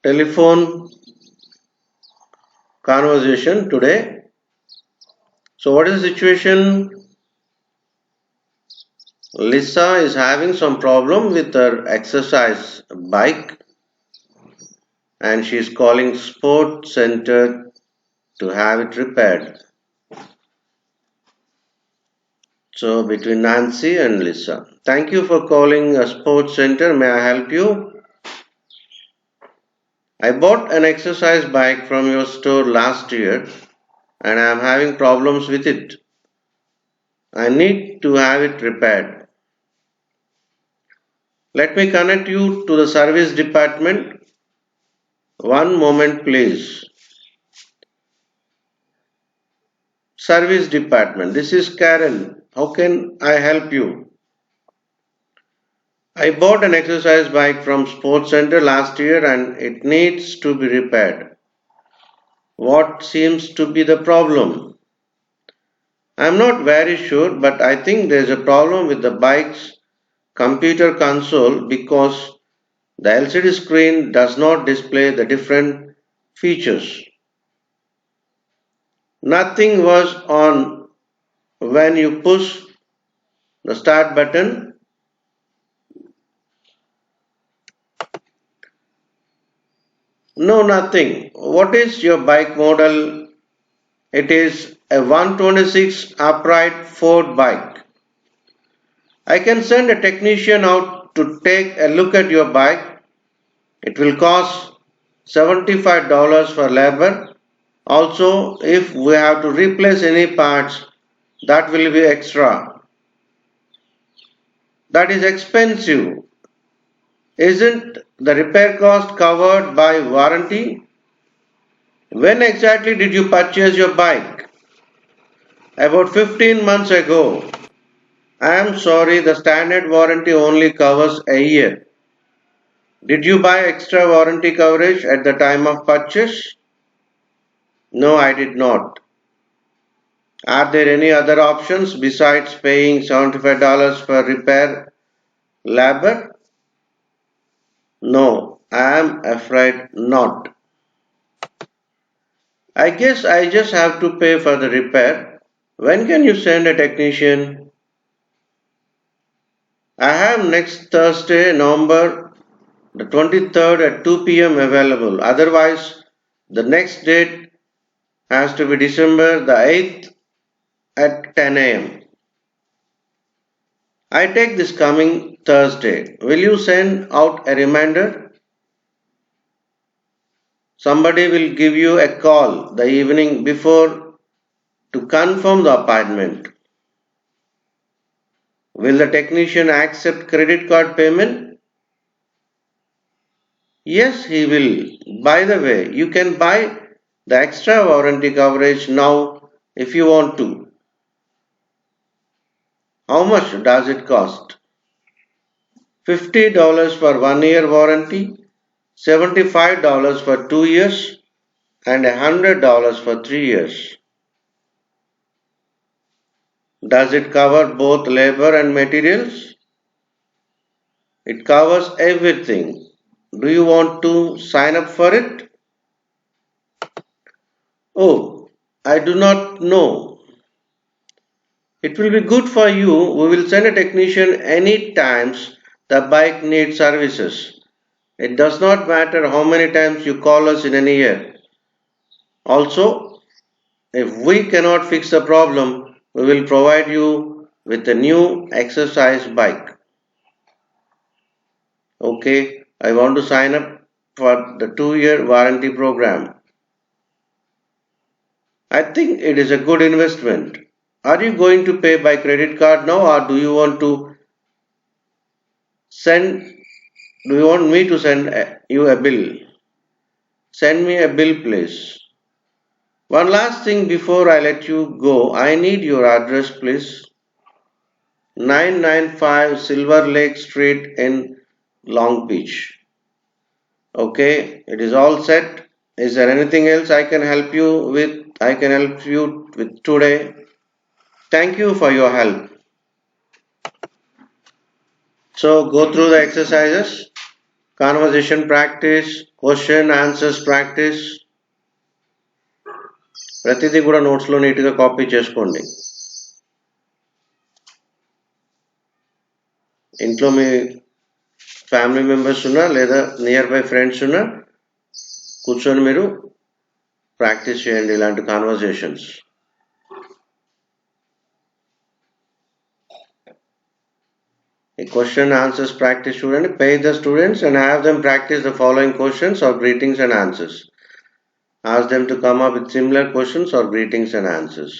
telephone conversation today. So, what is the situation? Lisa is having some problem with her exercise bike and she is calling Sport Center to have it repaired. So, between Nancy and Lisa. Thank you for calling a sports center. May I help you? I bought an exercise bike from your store last year and I am having problems with it. I need to have it repaired. Let me connect you to the service department. One moment, please. Service department. This is Karen. How can I help you? I bought an exercise bike from Sports Center last year and it needs to be repaired. What seems to be the problem? I'm not very sure, but I think there's a problem with the bike's computer console because the LCD screen does not display the different features. Nothing was on when you push the start button. No, nothing. What is your bike model? It is a 126 upright Ford bike. I can send a technician out to take a look at your bike. It will cost $75 for labor. Also, if we have to replace any parts, that will be extra. That is expensive. Isn't the repair cost covered by warranty? When exactly did you purchase your bike? About 15 months ago. I am sorry, the standard warranty only covers a year. Did you buy extra warranty coverage at the time of purchase? No, I did not. Are there any other options besides paying $75 for repair labor? No, I am afraid not. I guess I just have to pay for the repair. When can you send a technician? I have next Thursday, November the 23rd at 2 p.m. available. Otherwise, the next date has to be December the 8th at 10 a.m. I take this coming Thursday. Will you send out a reminder? Somebody will give you a call the evening before to confirm the appointment. Will the technician accept credit card payment? Yes, he will. By the way, you can buy the extra warranty coverage now if you want to. How much does it cost? $50 for 1 year warranty, $75 for 2 years, and $100 for 3 years. Does it cover both labor and materials? It covers everything. Do you want to sign up for it? Oh, I do not know. It will be good for you. We will send a technician any times the bike needs services. It does not matter how many times you call us in a year. Also, if we cannot fix the problem, we will provide you with a new exercise bike. Okay, I want to sign up for the 2 year warranty program. I think it is a good investment. Are you going to pay by credit card now or do you want to send do you want me to send you a bill? Send me a bill please. One last thing before I let you go, I need your address please. 995 Silver Lake Street in Long Beach. Okay, it is all set. Is there anything else I can help you with? I can help you with today. Thank you for your help. So go through the exercises. Conversation practice, question answers practice, ప్రతిదీ కూడా నోట్స్లో నీట్గా copy చేసుకోండి. ఇంట్లో మీ family members ఉన్నా లేదా near bye friends ఉన్నా కూర్చొని మీరు ప్రాక్టీస్ చేయండి ఇలాంటి conversations. A question answers practice student, pay the students and have them practice the following questions or greetings and answers. Ask them to come up with similar questions or greetings and answers.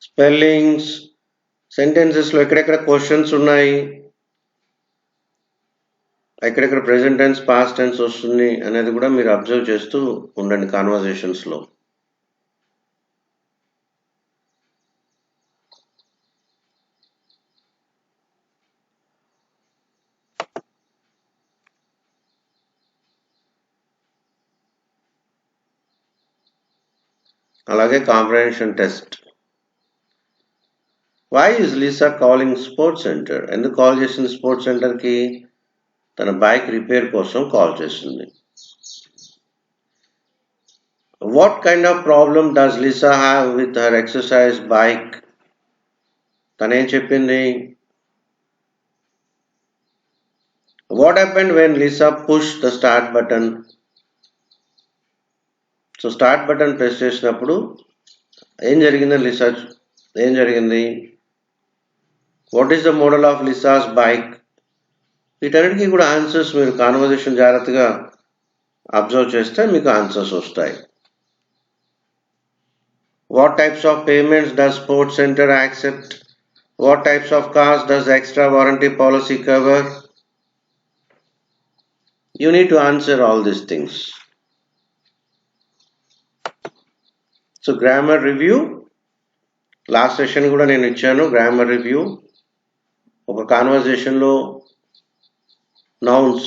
Spellings, సెంటెన్సెస్లో ఎక్కడెక్కడ questions ఉన్నాయి, ఎక్కడెక్కడ present tense past tense వస్తుంది అనేది కూడా మీరు observe చేస్తూ ఉండండి కాన్వర్జేషన్స్లో. అలాగే comprehension test. Why is Lisa calling sports centre? ఎందుకు కాల్ చేసింది స్పోర్ట్స్ సెంటర్కి? తన బైక్ రిపేర్ కోసం కాల్ చేసింది. What kind of problem does Lisa have with her exercise bike? తనేం చెప్పింది? What happened when Lisa push the start button? So start button press చేసినప్పుడు ఏం జరిగిందని లీసా ఏం జరిగింది? What is the model of Lisa's bike? వీటన్నిటికీ కూడా answers మీరు కాన్వర్జేషన్ జాగ్రత్తగా అబ్జర్వ్ చేస్తే మీకు ఆన్సర్స్ వస్తాయి. What types of payments does Sports Center accept? What types of cars does the extra warranty policy cover? You need to answer all these things. So grammar review. Last session kuda nenu ichchanu grammar review. Oka conversation lo nouns.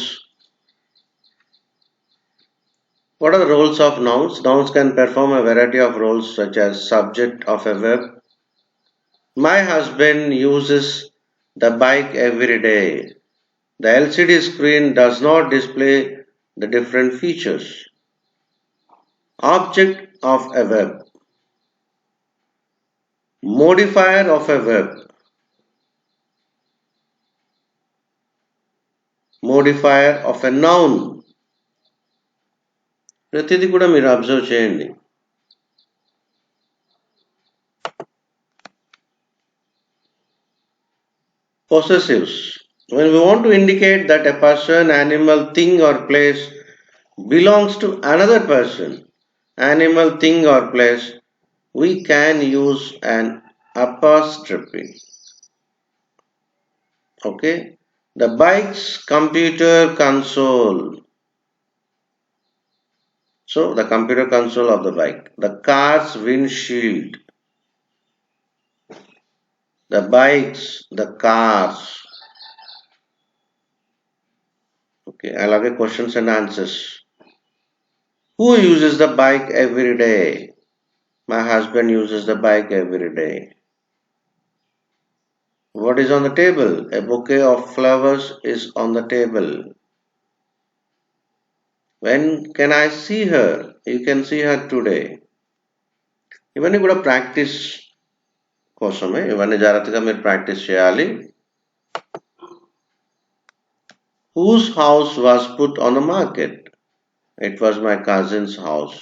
What are the roles of nouns? Nouns can perform a variety of roles such as subject of a verb. My husband uses the bike every day. The LCD screen does not display the different features. Object of a verb. Modifier of a verb. Modifier of a noun. ప్రతిదీ కూడా మీరు observe చేయండి. Possessives. When we want to indicate that a person, animal, thing or place belongs to another person, animal, thing or place, we can use an apostrophe. Okay. The bike's computer console. So the computer console of the bike. The car's windshield. The bikes, the cars. Okay, I'll have questions and answers. Who uses the bike every day? My husband uses the bike every day. What is on the table? A bouquet of flowers is on the table. When can I see her? You can see her today. ఇవన్నీ కూడా practice కోసమే, ఇవన్నీ జాగ్రత్తగా మీరు practice చేయాలి. Whose house was put on the market? It was my cousin's house.